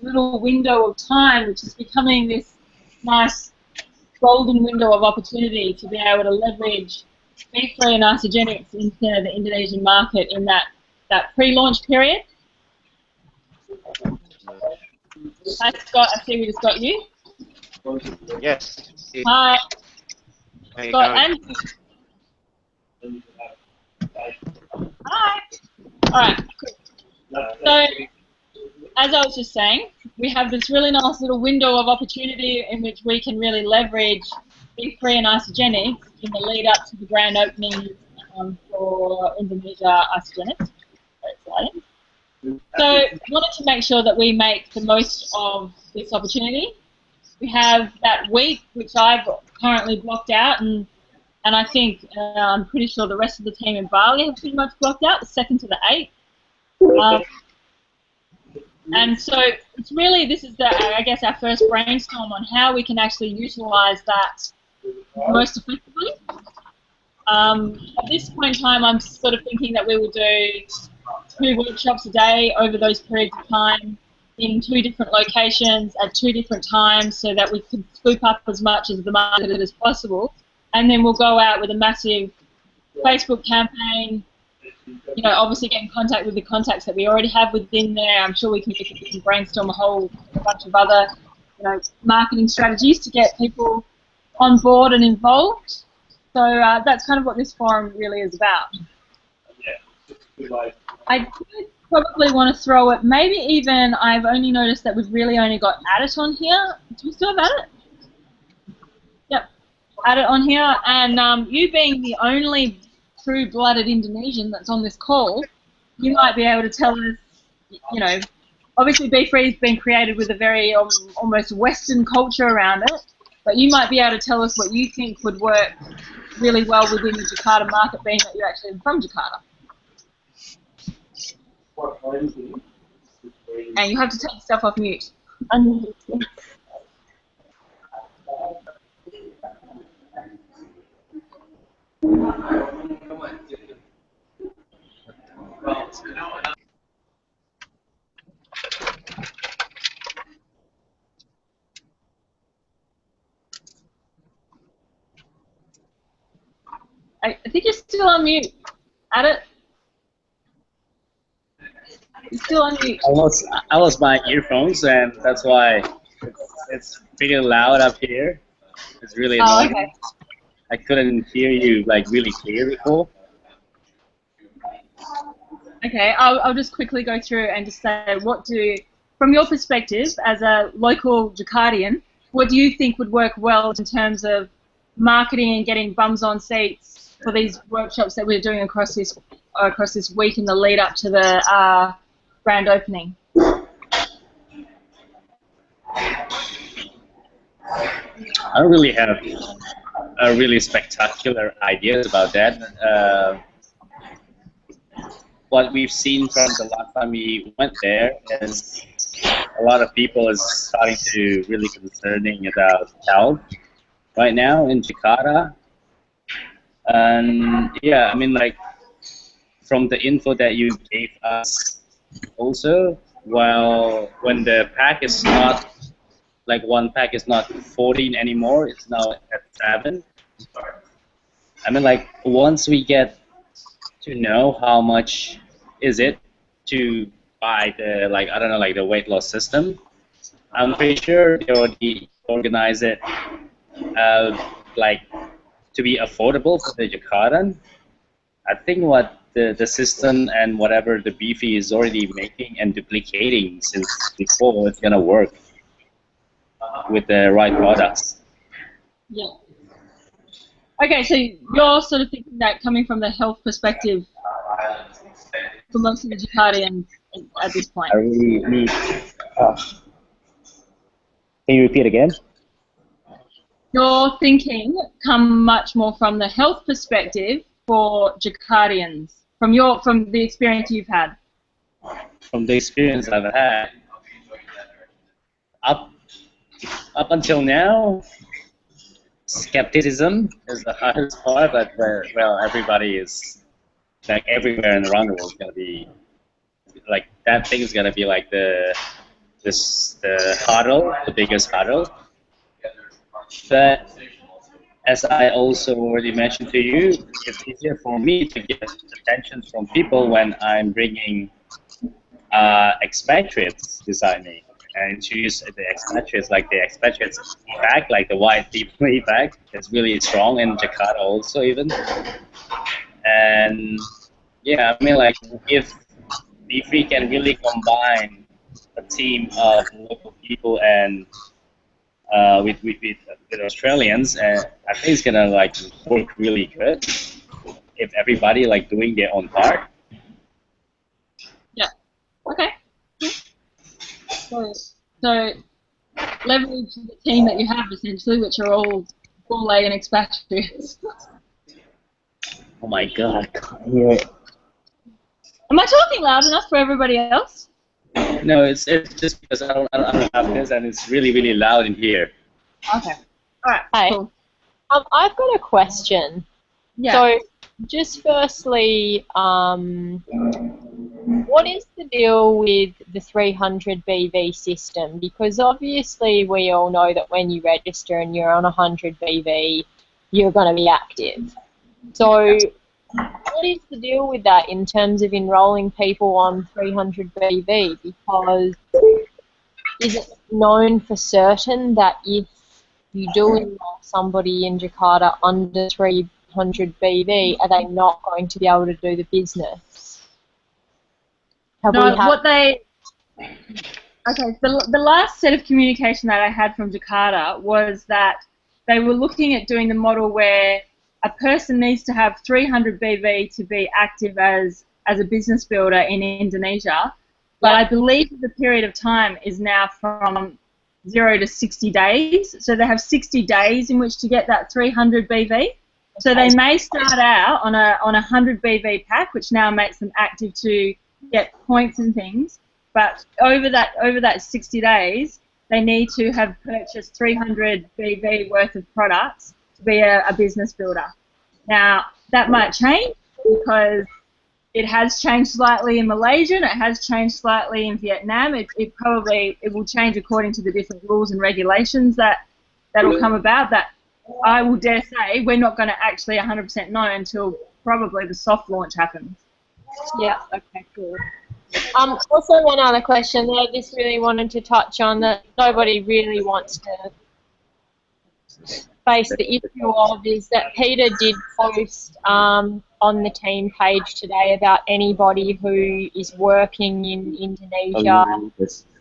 little window of time, which is becoming this nice golden window of opportunity to be able to leverage Bfree and isogenics into the Indonesian market in that pre-launch period. Hi Scott, I see we just got you. Yes. Hi. Scott and hi. Alright, cool. So, as I was just saying, we have this really nice little window of opportunity in which we can really leverage Bfree and isogenics in the lead up to the grand opening for Indonesia isogenics. Very exciting. So, wanted to make sure that we make the most of this opportunity. We have that week, which I've currently blocked out, and I think I'm pretty sure the rest of the team in Bali have pretty much blocked out, the 2nd to the 8th. And so it's really, this is I guess our first brainstorm on how we can actually utilize that most effectively. At this point in time, I'm sort of thinking that we will do 2 workshops a day over those periods of time in 2 different locations at 2 different times so that we can scoop up as much of the market as possible. And then we'll go out with a massive Facebook campaign, you know, obviously get in contact with the contacts that we already have within there. I'm sure we can brainstorm a whole bunch of other, you know, marketing strategies to get people on board and involved. So that's kind of what this forum really is about. I did probably want to throw it, maybe even, I've only noticed that we've really only got Adit on here. Do we still have Adit? Yep, Adit on here. And you being the only true-blooded Indonesian that's on this call, you might be able to tell us, you know, obviously Bfree has been created with a very almost Western culture around it, but you might be able to tell us what you think would work really well within the Jakarta market, being that you're actually from Jakarta. And you have to take yourself off mute. I think you're still on mute. Adit? You're still on mute. I lost my earphones, and that's why it's pretty loud up here. It's really annoying. Okay. I couldn't hear you like really clear before. Okay, I'll just quickly go through and just say, from your perspective as a local Jakartian, what do you think would work well in terms of marketing and getting bums on seats for these workshops that we're doing across this week in the lead up to the grand opening? I don't really have a really spectacular ideas about that. What we've seen from the last time we went there is a lot of people is starting to really concerning about health right now in Jakarta. And yeah, I mean, like, from the info that you gave us also, well, when the pack is not, like, one pack is not 14 anymore, it's now at 7. I mean, like, once we get to know how much is it to buy the, like, I don't know, like the weight loss system, I'm pretty sure they already organize it like to be affordable for the Jakartan. I think what the system and whatever the Bfree is already making and duplicating since before, it's gonna work with the right products. Yeah. Okay, so you're sort of thinking that coming from the health perspective for most of the Jakartians at this point. I really need. Can you repeat again? You're thinking come much more from the health perspective for Jakartians, from the experience you've had. From the experience I've had, up until now, skepticism is the hardest part, but well, everybody is, like, everywhere and around the world is gonna be like, that thing is gonna be like the the hurdle, the biggest hurdle. But as I also already mentioned to you, it's easier for me to get attention from people when I'm bringing expatriates beside me and introduce the expatriates, like the expatriates bag, like the white Bfree bag. It's really strong in Jakarta also even. And yeah, I mean, like, if Bfree can really combine a team of local people and with Australians, and I think it's gonna like work really good if everybody like doing their own part. Yeah. Okay. So leverage the team that you have essentially, which are all Gourlay and expatriates. Oh my god, I can't hear it. Am I talking loud enough for everybody else? No, it's just because I don't have this, and it's really loud in here. Okay. All right. Hey. Cool. I've got a question. Yeah. So, just firstly, what is the deal with the 300 BV system? Because obviously we all know that when you register and you're on 100 BV, you're going to be active. So, what is the deal with that in terms of enrolling people on 300 BV? Because is it known for certain that if you do enroll somebody in Jakarta under 300 BV, are they not going to be able to do the business? No, what they... Okay, the last set of communication that I had from Jakarta was that they were looking at doing the model where a person needs to have 300 BV to be active as a business builder in Indonesia, but I believe the period of time is now from 0 to 60 days, so they have 60 days in which to get that 300 BV. So they may start out on a 100 BV pack, which now makes them active to get points and things, but over that 60 days, they need to have purchased 300 BV worth of products to be a business builder. Now, that might change because it has changed slightly in Malaysia and it has changed slightly in Vietnam. It will change according to the different rules and regulations that will come about. That I will dare say we're not going to actually 100% know until probably the soft launch happens. Yeah, okay, cool. Also one other question that I just really wanted to touch on that nobody really wants to face the issue of is that Peter did post on the team page today about anybody who is working in Indonesia.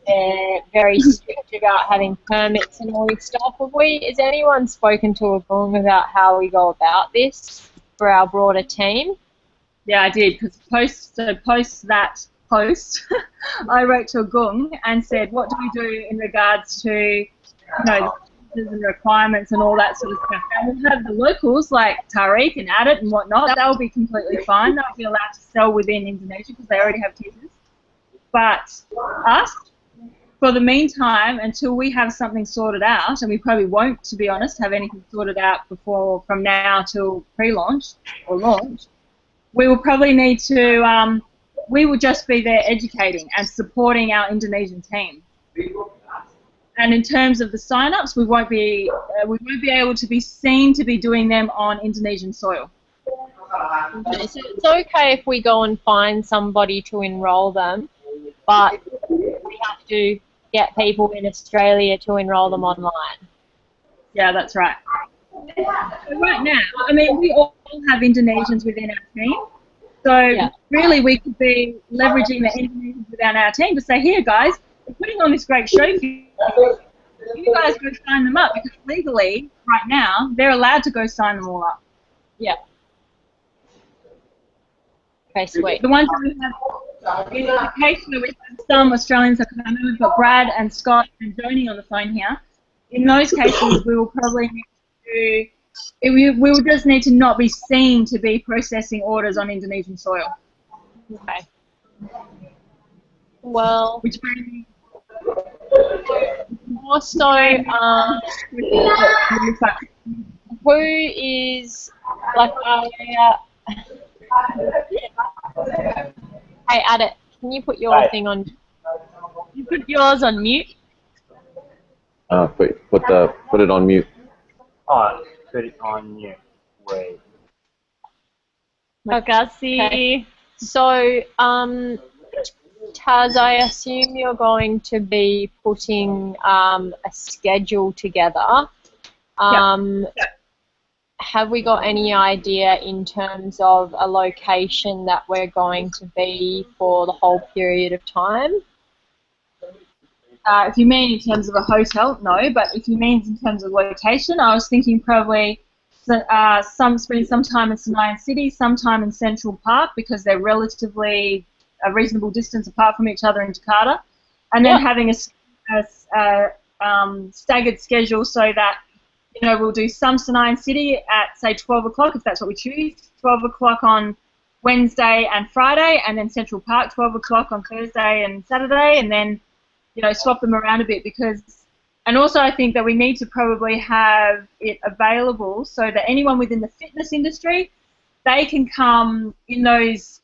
They're very strict about having permits and all this stuff. Has anyone spoken to Agung about how we go about this for our broader team? Yeah, I did, because post that post, I wrote to Agung and said, what do we do in regards to, and requirements and all that sort of stuff. And we'll have the locals like Tariq and Adit and whatnot. They'll be completely fine. They'll be allowed to sell within Indonesia because they already have teasers. But us, for the meantime, until we have something sorted out, and we probably won't, to be honest, have anything sorted out from now till pre-launch or launch, we will probably need to, we will just be there educating and supporting our Indonesian team. And in terms of the sign-ups, we won't be able to be seen to be doing them on Indonesian soil. Okay, so it's okay if we go and find somebody to enrol them, but we have to get people in Australia to enrol them online. Yeah, that's right. So right now, I mean, we all have Indonesians within our team. So really we could be leveraging the Indonesians within our team to say, here guys, we're putting on this great show for you. You guys go sign them up, because legally, right now, they're allowed to go sign them all up. Yeah. Okay, sweet. The ones that we have, in the case where we have some Australians, I know we've got Brad and Scott and Joni on the phone here. In those cases, we will probably need to, we will just need to not be seen to be processing orders on Indonesian soil. Okay. Well, which means also, who is like hey, Adit, can you put your thing on? You put yours on mute. Put it on mute. Oh, put it on mute. Wait. Okay. So, Taz, I assume you're going to be putting a schedule together. Have we got any idea in terms of a location that we're going to be for the whole period of time? If you mean in terms of a hotel, no. But if you mean in terms of location, I was thinking probably spending some time in Senayan City, sometime in Central Park, because they're relatively a reasonable distance apart from each other in Jakarta, and then having a staggered schedule so that, you know, we'll do some Senayan City at, say, 12 o'clock, if that's what we choose, 12 o'clock on Wednesday and Friday, and then Central Park, 12 o'clock on Thursday and Saturday, and then, you know, swap them around a bit, because, and also I think that we need to probably have it available so that anyone within the fitness industry, they can come in those,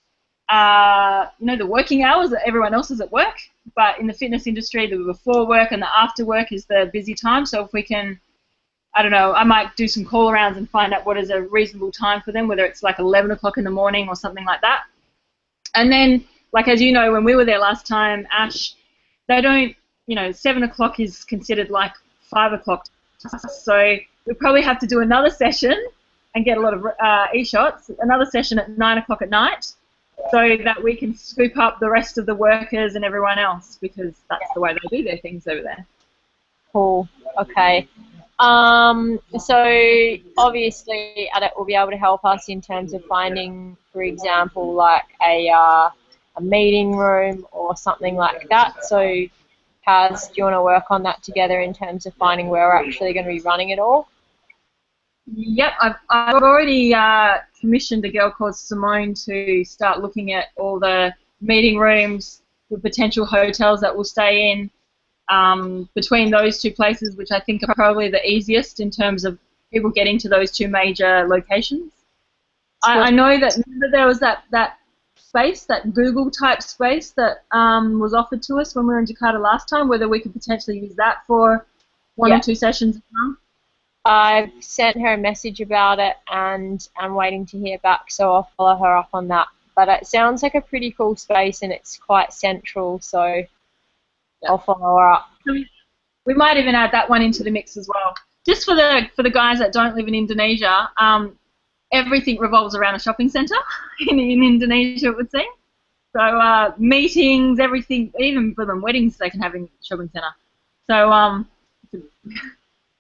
you know, the working hours that everyone else is at work, but in the fitness industry, the before work and the after work is the busy time. So if we can, I don't know, I might do some call arounds and find out what is a reasonable time for them, whether it's like 11 o'clock in the morning or something like that. And then, like, as you know, when we were there last time, Ash, they don't, you know, 7 o'clock is considered like 5 o'clock. So we probably have to do another session and get a lot of e-shots, another session at 9 o'clock at night, so that we can scoop up the rest of the workers and everyone else, because that's the way they do their things over there. Cool. Okay. So obviously Adet will be able to help us in terms of finding, for example, like a meeting room or something like that. So Kaz, do you want to work on that together in terms of finding where we're actually going to be running it all? Yep, I've already commissioned a girl called Simone to start looking at all the meeting rooms, the potential hotels that we'll stay in, between those two places, which I think are probably the easiest in terms of people getting to those two major locations. I know that there was that space, that Google type space that was offered to us when we were in Jakarta last time, whether we could potentially use that for one or two sessions as well. I've sent her a message about it, and I'm waiting to hear back, so I'll follow her up on that. But it sounds like a pretty cool space, and it's quite central, so I'll follow her up. We might even add that one into the mix as well. Just for the guys that don't live in Indonesia, everything revolves around a shopping centre in Indonesia, it would seem. So meetings, everything, even for them weddings, they can have in a shopping centre. So it's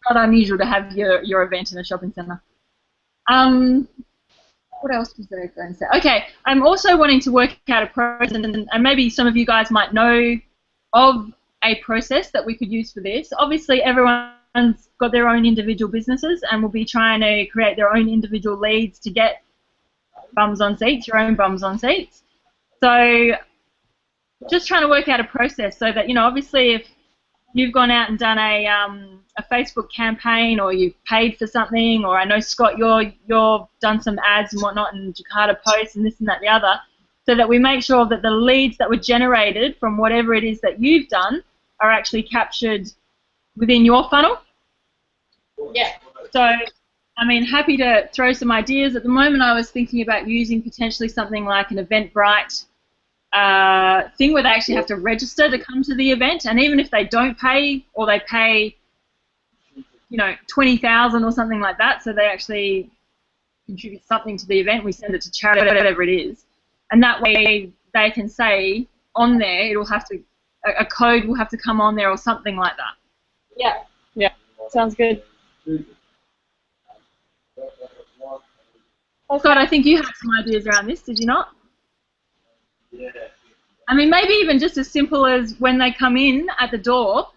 not unusual to have your event in a shopping centre. What else was there going to say? Okay, I'm also wanting to work out a process, and maybe some of you guys might know of a process that we could use for this. Obviously, everyone's got their own individual businesses and will be trying to create their own individual leads to get bums on seats, your own bums on seats. So just trying to work out a process so that, you know, obviously if you've gone out and done a Facebook campaign, or you've paid for something, or I know, Scott, you've done some ads and whatnot in Jakarta Post and this and that and the other, so that we make sure that the leads that were generated from whatever it is that you've done are actually captured within your funnel. Yeah. So, I mean, happy to throw some ideas. At the moment, I was thinking about using potentially something like an Eventbrite thing where they actually have to register to come to the event, and even if they don't pay, or they pay, you know, 20,000 or something like that, so they actually contribute something to the event, we send it to charity, whatever it is, and that way they can say on there, it'll have to, a code will have to come on there or something like that. Yeah, yeah, sounds good. Scott, I think you had some ideas around this, did you not? Yeah. I mean, maybe even just as simple as when they come in at the door,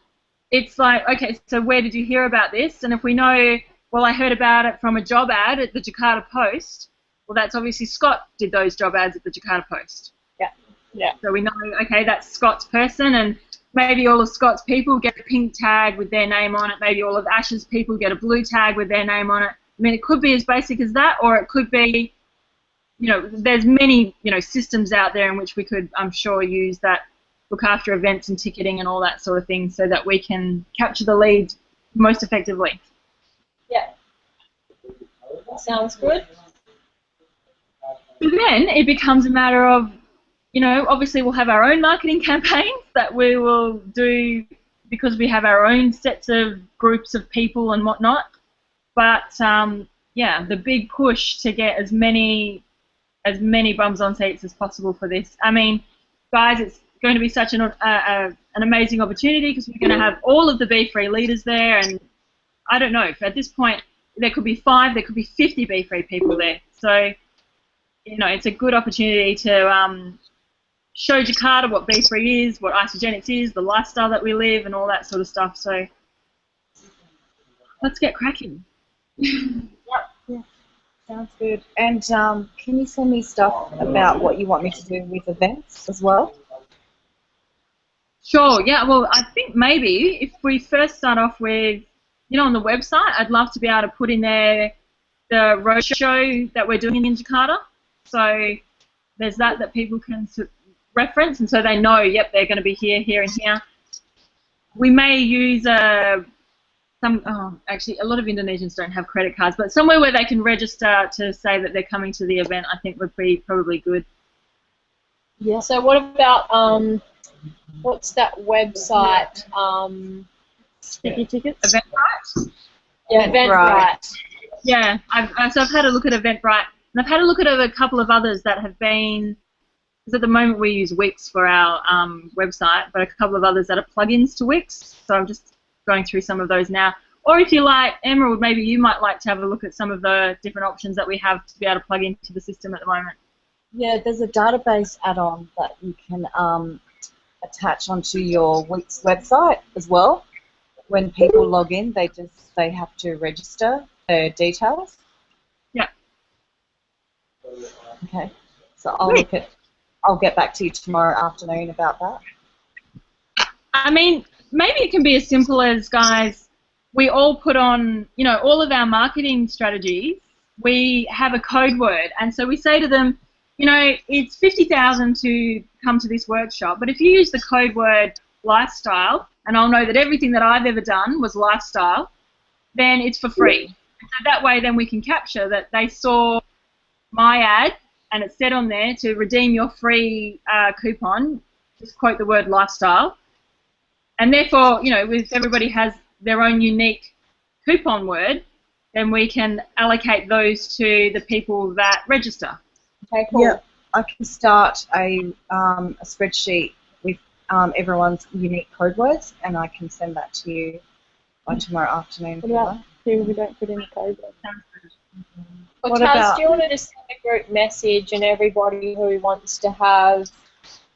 it's like, okay, so where did you hear about this? And if we know, well, I heard about it from a job ad at the Jakarta Post, well, that's obviously Scott did those job ads at the Jakarta Post. Yeah, yeah. So we know, okay, that's Scott's person, and maybe all of Scott's people get a pink tag with their name on it. Maybe all of Ash's people get a blue tag with their name on it. I mean, it could be as basic as that, or it could be, you know, there's many, you know, systems out there in which we could, I'm sure, use that look after events and ticketing and all that sort of thing so that we can capture the lead most effectively. Yeah. Sounds good. So then it becomes a matter of, obviously we'll have our own marketing campaigns that we will do because we have our own sets of groups of people and whatnot. But yeah, the big push to get as many bums on seats as possible for this. I mean, guys, it's going to be such an amazing opportunity because we're going to have all of the Bfree leaders there, and I don't know, at this point there could be 5, there could be 50 Bfree people there. So, it's a good opportunity to show Jakarta what Bfree is, what Isogenics is, the lifestyle that we live, and all that sort of stuff. So let's get cracking. Yeah, sounds good. And can you send me stuff about what you want me to do with events as well? Sure, yeah. Well, I think maybe if we first start off with, on the website, I'd love to be able to put in there the roadshow that we're doing in Jakarta. So there's that people can reference, and so they know, yep, they're going to be here, here, and here. We may use actually, a lot of Indonesians don't have credit cards, but somewhere where they can register to say that they're coming to the event, I think would be probably good. Yeah. So what about what's that website? Sticky tickets. Eventbrite. Yeah, Eventbrite. Yeah, so I've had a look at Eventbrite, and I've had a look at a couple of others that have been. Because at the moment we use Wix for our website, but a couple of others that are plugins to Wix. So I'm just going through some of those now. Or if you like, Emerald, maybe you might like to have a look at some of the different options that we have to be able to plug into the system at the moment. Yeah, there's a database add-on that you can attach onto your Wix website as well. When people log in, they have to register their details. Yeah. Okay. So I'll get back to you tomorrow afternoon about that. I mean, maybe it can be as simple as, guys, we all put on, all of our marketing strategies, we have a code word, and so we say to them, it's 50,000 to come to this workshop, but if you use the code word lifestyle, and I'll know that everything that I've ever done was lifestyle, then it's for free. So that way then we can capture that they saw my ad, and it said on there to redeem your free coupon, just quote the word lifestyle. And therefore, if everybody has their own unique coupon word, then we can allocate those to the people that register. Okay, cool. Yeah, I can start a spreadsheet with everyone's unique code words, and I can send that to you by tomorrow afternoon. What about people who don't put in the code words? Well, What Taz, about- do you want to just send a group message and everybody who wants to have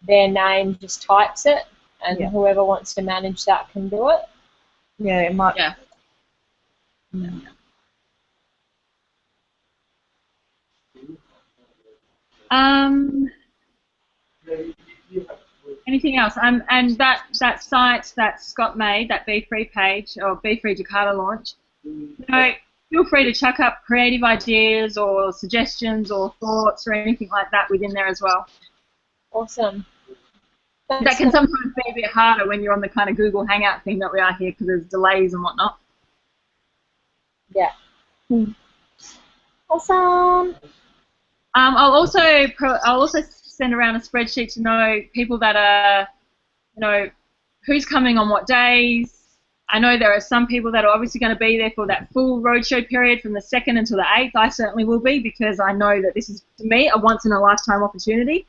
their name just types it, and Yeah. whoever wants to manage that can do it? Yeah, it might. Yeah. Anything else? And that site that Scott made, that Bfree page, or Bfree Jakarta launch, feel free to chuck up creative ideas or suggestions or thoughts or anything like that within there as well. Awesome. That can sometimes be a bit harder when you're on the kind of Google Hangout thing that we are here because there's delays and whatnot. Yeah. Awesome. I'll also send around a spreadsheet to know people that are, who's coming on what days. I know there are some people that are obviously going to be there for that full roadshow period from the 2nd until the 8th. I certainly will be because I know that this is, to me, a once-in-a-lifetime opportunity.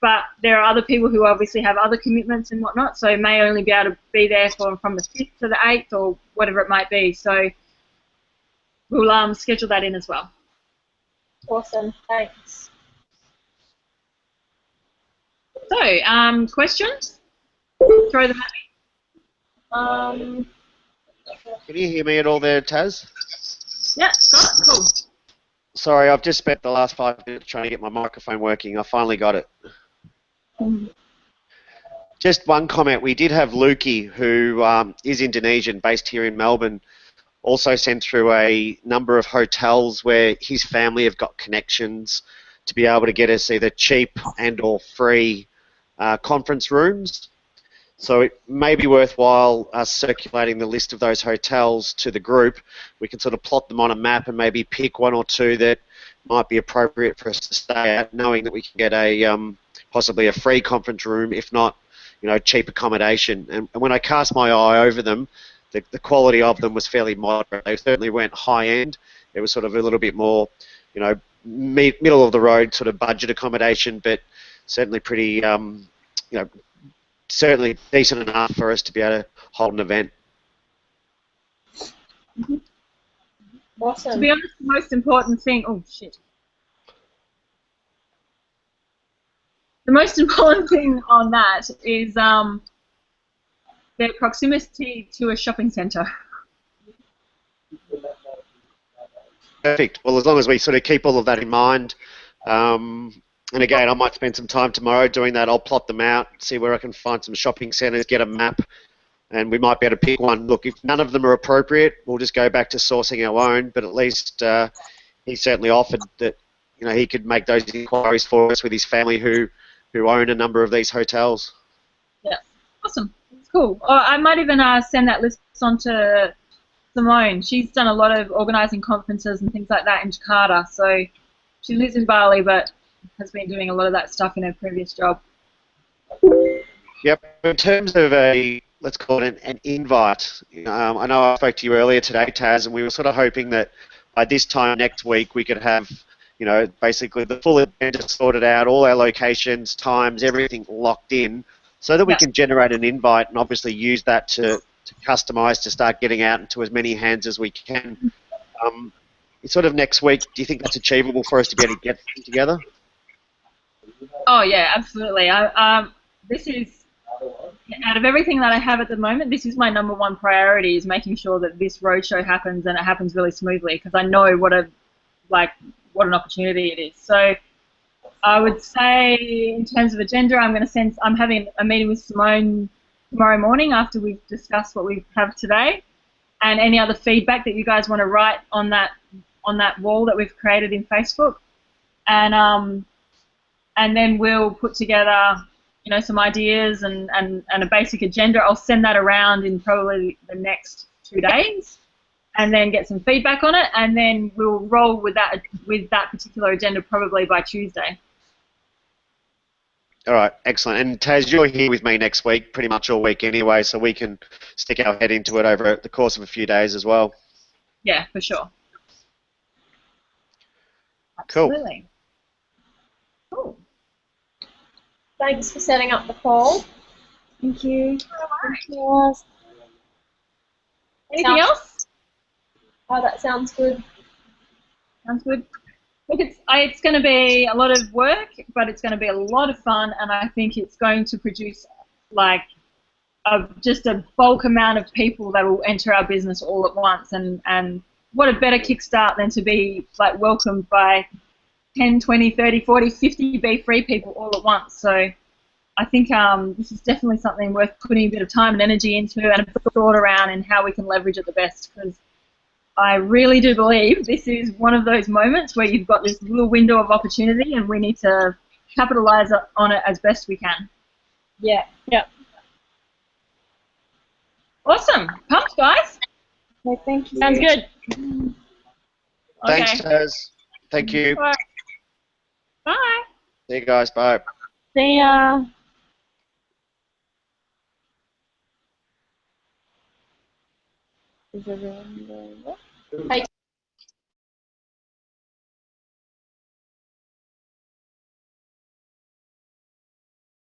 But there are other people who obviously have other commitments and whatnot, so may only be able to be there from the 5th to the 8th or whatever it might be. So we'll schedule that in as well. Awesome. Thanks. So, questions? Throw them at me. Can you hear me at all there, Taz? Yeah, Scott, cool. Sorry, I've just spent the last 5 minutes trying to get my microphone working. I finally got it. Just one comment. We did have Lukey, who is Indonesian, based here in Melbourne, also sent through a number of hotels where his family have got connections to be able to get us either cheap and or free conference rooms. So it may be worthwhile us circulating the list of those hotels to the group. We can sort of plot them on a map and maybe pick one or two that might be appropriate for us to stay at, knowing that we can get a possibly a free conference room, if not, cheap accommodation. And when I cast my eye over them, the quality of them was fairly moderate. They certainly weren't high end. It was sort of a little bit more, middle of the road sort of budget accommodation, but certainly pretty, certainly decent enough for us to be able to hold an event. Awesome. To be honest, the most important thing. Oh shit. The most important thing on that is their proximity to a shopping centre. Perfect. Well, as long as we sort of keep all of that in mind, and again, I might spend some time tomorrow doing that. I'll plot them out, see where I can find some shopping centres, get a map, and we might be able to pick one. Look, if none of them are appropriate, we'll just go back to sourcing our own, but at least he certainly offered that he could make those inquiries for us with his family who own a number of these hotels. Yeah, awesome. It's cool. I might even send that list on to Simone. She's done a lot of organising conferences and things like that in Jakarta, so she lives in Bali but has been doing a lot of that stuff in her previous job. Yep. In terms of let's call it an invite, I know I spoke to you earlier today, Taz, and we were sort of hoping that by this time next week we could have, basically the full agenda sorted out, all our locations, times, everything locked in, so that we can generate an invite and obviously use that to customise to start getting out into as many hands as we can. Sort of next week, do you think that's achievable for us to be able to get together? Oh yeah, absolutely. This is, out of everything that I have at the moment, this is my #1 priority, is making sure that this roadshow happens and it happens really smoothly, because I know what an opportunity it is. So I would say, in terms of agenda, I'm having a meeting with Simone tomorrow morning after we've discussed what we have today, and any other feedback that you guys want to write on that wall that we've created in Facebook, and then we'll put together, some ideas and a basic agenda. I'll send that around in probably the next 2 days, and then get some feedback on it, and then we'll roll with that particular agenda probably by Tuesday. All right, excellent. And Taz, you're here with me next week, pretty much all week anyway, so we can stick our head into it over the course of a few days as well. Yeah, for sure. Cool. Absolutely. Cool. Thanks for setting up the call. Thank you. Anything else? Oh, that sounds good. Sounds good. Look, it's going to be a lot of work, but it's going to be a lot of fun, and I think it's going to produce just a bulk amount of people that will enter our business all at once, and what a better kickstart than to be welcomed by 10, 20, 30, 40, 50 Bfree people all at once. So I think this is definitely something worth putting a bit of time and energy into, and a thought around, and how we can leverage it the best, because I really do believe this is one of those moments where you've got this little window of opportunity, and we need to capitalise on it as best we can. Yeah. Yep. Awesome. Pumped, guys. Okay, thank you. Sounds good. Thanks, Okay. Taz. Thank you. All right. Bye. See you guys. Bye. See ya. Is everyone there? Hey.